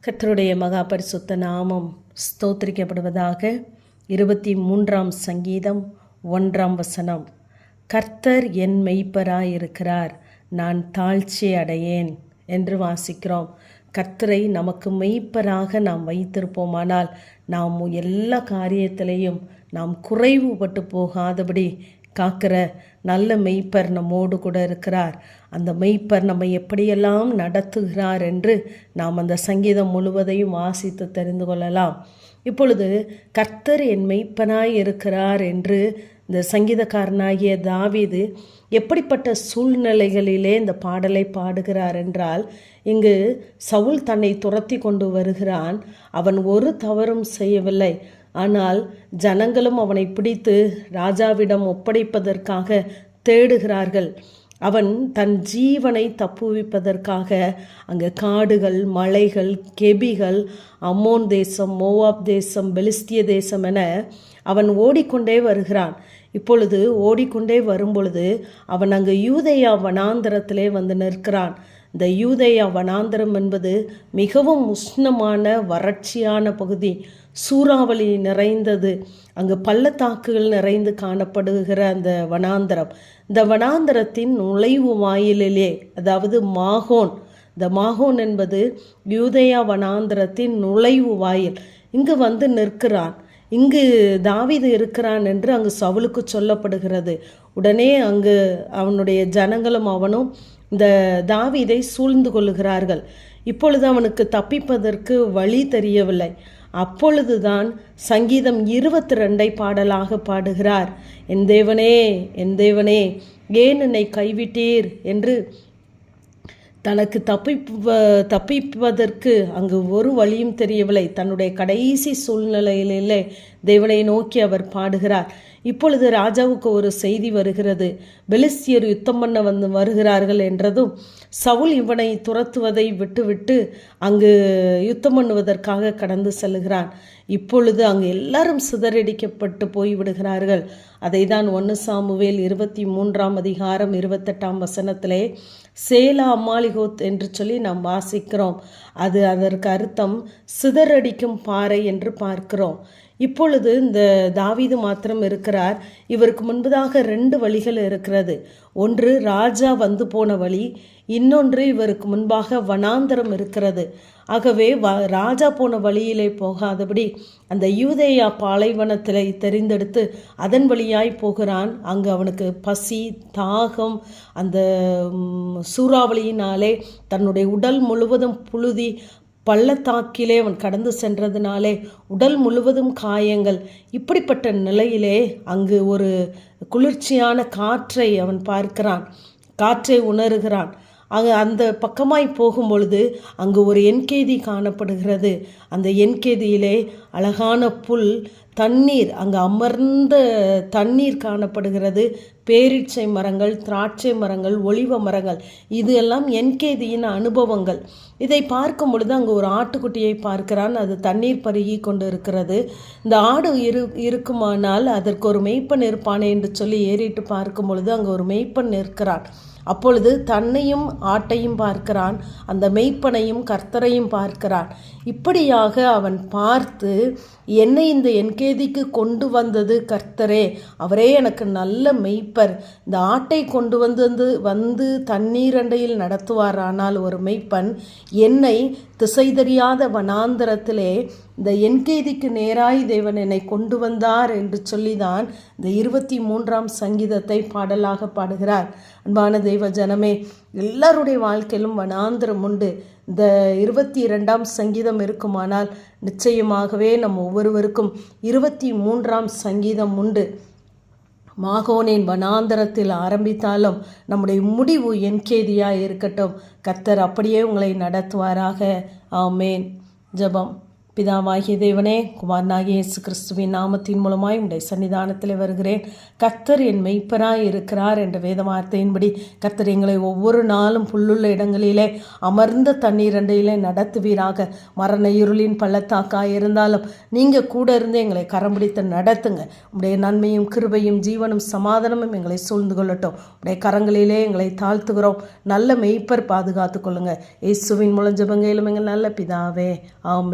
கர்த்தருடைய மகா பரிசுத்த நாமம் ஸ்தோத்திரிக்கப்படுவதாக. 23ஆம் சங்கீதம் 1ஆம் வசனம். கர்த்தர் என் மெய்ப்பராயிருக்கிறார், நான் தாழ்ச்சி அடையேன் என்று வாசிக்கிறோம். கர்த்தரை நமக்கு மெய்ப்பராக நாம் வைத்திருப்போமானால் நாம் எல்லா காரியத்திலையும் நாம் குறைவுபட்டு போகாதபடி காக்கிற நல்ல மெய்ப்பர் நம்மோடு கூட இருக்கிறார். அந்த மெய்ப்பர் நம்மை எப்படியெல்லாம் நடத்துகிறார் என்று நாம் அந்த சங்கீதம் முழுவதையும் வாசித்து தெரிந்து கொள்ளலாம். இப்பொழுது கர்த்தர் என் மெய்ப்பனாய் இருக்கிறார் என்று இந்த சங்கீதக்காரனாகிய தாவீது எப்படிப்பட்ட சூழ்நிலைகளிலே இந்த பாடலை பாடுகிறார் என்றால், இங்கு சவுல் தன்னை துரத்தி கொண்டு வருகிறான். அவன் ஒரு தவறும் செய்யவில்லை. ஆனால் ஜனங்களும் அவனை பிடித்து ராஜாவிடம் ஒப்படைப்பதற்காக தேடுகிறார்கள். அவன் தன் ஜீவனை தப்புவிப்பதற்காக அங்கே காடுகள், மலைகள், கெபிகள், அம்மோன் தேசம், மோவாப் தேசம், பெலிஸ்திய தேசம் என அவன் ஓடிக்கொண்டே வருகிறான். இப்பொழுது ஓடிக்கொண்டே வரும்பொழுது அவன் அங்கு யூதேயா வனாந்தரத்திலே வந்து நிற்கிறான். இந்த யூதேயா வனாந்தரம் என்பது மிகவும் உஷ்ணமான வறட்சியான பகுதி, சூறாவளி நிறைந்தது, அங்கு பள்ளத்தாக்குகள் நிறைந்து காணப்படுகிற அந்த வனாந்தரம். இந்த வனாந்தரத்தின் நுழைவு வாயிலிலே, அதாவது மாகோன், இந்த மாகோன் என்பது யூதேயா வனாந்தரத்தின் நுழைவு வாயில், இங்கு வந்து நிற்கிறான். இங்கு தாவீது இருக்கிறான் என்று அங்கு சவுலுக்கு சொல்லப்படுகிறது. உடனே அங்கு அவனுடைய ஜனங்களும் அவனும் இந்த தாவீதை சூழ்ந்து கொள்ளுகிறார்கள். இப்பொழுது அவனுக்கு தப்பிப்பதற்கு வழி தெரியவில்லை. அப்பொழுதுதான் சங்கீதம் 22 பாடலாக பாடுகிறார். என் தேவனே, என் தேவனே, ஏன் என்னை கைவிட்டீர் என்று தனக்கு தப்பிப்பதற்கு அங்கு ஒரு வழியும் தெரியவில்லை. தன்னுடைய கடைசி சூழ்நிலையிலே தேவனை நோக்கி அவர் பாடுகிறார். இப்பொழுது ராஜாவுக்கு ஒரு செய்தி வருகிறது. பெலிஸ்தியர் யுத்தம் பண்ண வருகிறார்கள் என்றதும் சவுல் இவனை துரத்துவதை விட்டுவிட்டு அங்கு யுத்தம் பண்ணுவதற்காக கடந்து செல்கிறான். இப்பொழுது அங்கு எல்லாரும் சிதறடிக்கப்பட்டு போய்விடுகிறார்கள். அதை தான் 1 சாமுவேல் 23ஆம் அதிகாரம் 28ஆம் வசனத்திலே சேலா அம்மாலிகோத் என்று சொல்லி நாம் வாசிக்கிறோம். அதற்கு அர்த்தம் சிதறடிக்கும் பாறை என்று பார்க்கிறோம். இப்பொழுது இந்த தாவீது மாத்திரம் இருக்கிறார். இவருக்கு முன்பதாக 2 வழிகள் இருக்கிறது. ஒன்று ராஜா வந்து போன வழி, இன்னொன்று இவருக்கு முன்பாக வனாந்தரம் இருக்கிறது. ஆகவே ராஜா போன வழியிலே போகாதபடி அந்த யூதேயா பாலைவனத்திலே தெரிந்தெடுத்து அதன் வழியாய் போகிறான். அங்கு அவனுக்கு பசி, தாகம், அந்த சூறாவளியினாலே தன்னுடைய உடல் முழுவதும் புழுதி, பள்ளத்தாக்கிலே அவன் கடந்து சென்றதினாலே உடல் முழுவதும் காயங்கள். இப்படிப்பட்ட நிலையிலே அங்கு ஒரு குளிர்ச்சியான காற்றை அவன் பார்க்கிறான், காற்றை உணர்கிறான். அங்கு அந்த பக்கமாய் போகும் பொழுது அங்கு ஒரு என்கேதி காணப்படுகிறது. அந்த என்கேதியிலே அழகான புல், தண்ணீர், அங்கு அமர்ந்த தண்ணீர் காணப்படுகிறது. பேரீட்சை மரங்கள், திராட்சை மரங்கள், ஒலிவ மரங்கள், இது எல்லாம் என்கேதியின் அனுபவங்கள். இதை பார்க்கும் பொழுது அங்கு ஒரு ஆட்டுக்குட்டியை பார்க்கிறான். அது தண்ணீர் பருகி கொண்டு இருக்கிறது. இந்த ஆடு இருக்குமானால் அதற்கு ஒரு மெய்ப்பன் இருப்பானே என்று சொல்லி ஏறிட்டு பார்க்கும் பொழுது அங்கு ஒரு மெய்ப்பன் நிற்கிறான். அப்பொழுது தன்னையும் ஆட்டையும் பார்க்கிறான், அந்த மெய்ப்பனையும் கர்த்தரையும் பார்க்கிறான். இப்படியாக அவன் பார்த்து, என்னை இந்த என்கேதிக்கு கொண்டு வந்தது கர்த்தரே, அவரே எனக்கு நல்ல மெய்ப்பர். இந்த ஆட்டை கொண்டு வந்து தண்ணீரண்டையில் நடத்துவாரானால் ஒரு மெய்ப்பன், என்னை திசை தெரியாத வனாந்தரத்திலே இந்த என்கேதிக்கு நேராய் தேவன் என்னை கொண்டு வந்தார் என்று சொல்லிதான் இந்த 23ஆம் சங்கீதத்தை பாடலாக பாடுகிறார். அன்பான தெய்வ ஜனமே, எல்லாருடைய வாழ்க்கையிலும் வனாந்தரம் உண்டு. இந்த 22ஆம் சங்கீதம் இருக்குமானால் நிச்சயமாகவே நம் ஒவ்வொருவருக்கும் 23ஆம் சங்கீதம் உண்டு. மாகோனின் வனாந்தரத்தில் ஆரம்பித்தாலும் நம்முடைய முடிவு என்கேதியாக இருக்கட்டும். கர்த்தர் அப்படியே உங்களை நடத்துவாராக. ஆமேன். ஜெபம். பிதாவாகிய தேவனே, குமாரனாகிய இயேசு கிறிஸ்துவின் நாமத்தின் மூலமாய் உடைய சன்னிதானத்தில் வருகிறேன். கர்த்தர் என் மெய்ப்பராய் இருக்கிறார் என்ற வேத வார்த்தையின்படி கர்த்தர் எங்களை ஒவ்வொரு நாளும் புல்லுள்ள இடங்களிலே அமர்ந்த தண்ணீர் அண்டையிலே நடத்துவீராக. மரண இருளின் பள்ளத்தாக்காய் இருந்தாலும் நீங்கள் கூட இருந்து எங்களை கரம் பிடித்து நடத்துங்க. உடைய நன்மையும் கிருபையும் ஜீவனும் சமாதானமும் எங்களை சூழ்ந்து கொள்ளட்டும். உடைய கரங்களிலே எங்களை தாழ்த்துகிறோம். நல்ல மெய்ப்பர் பாதுகாத்து கொள்ளுங்க. இயேசுவின் மூலம் ஜெபங்களும் எங்கள் நல்ல பிதாவே, ஆமென்.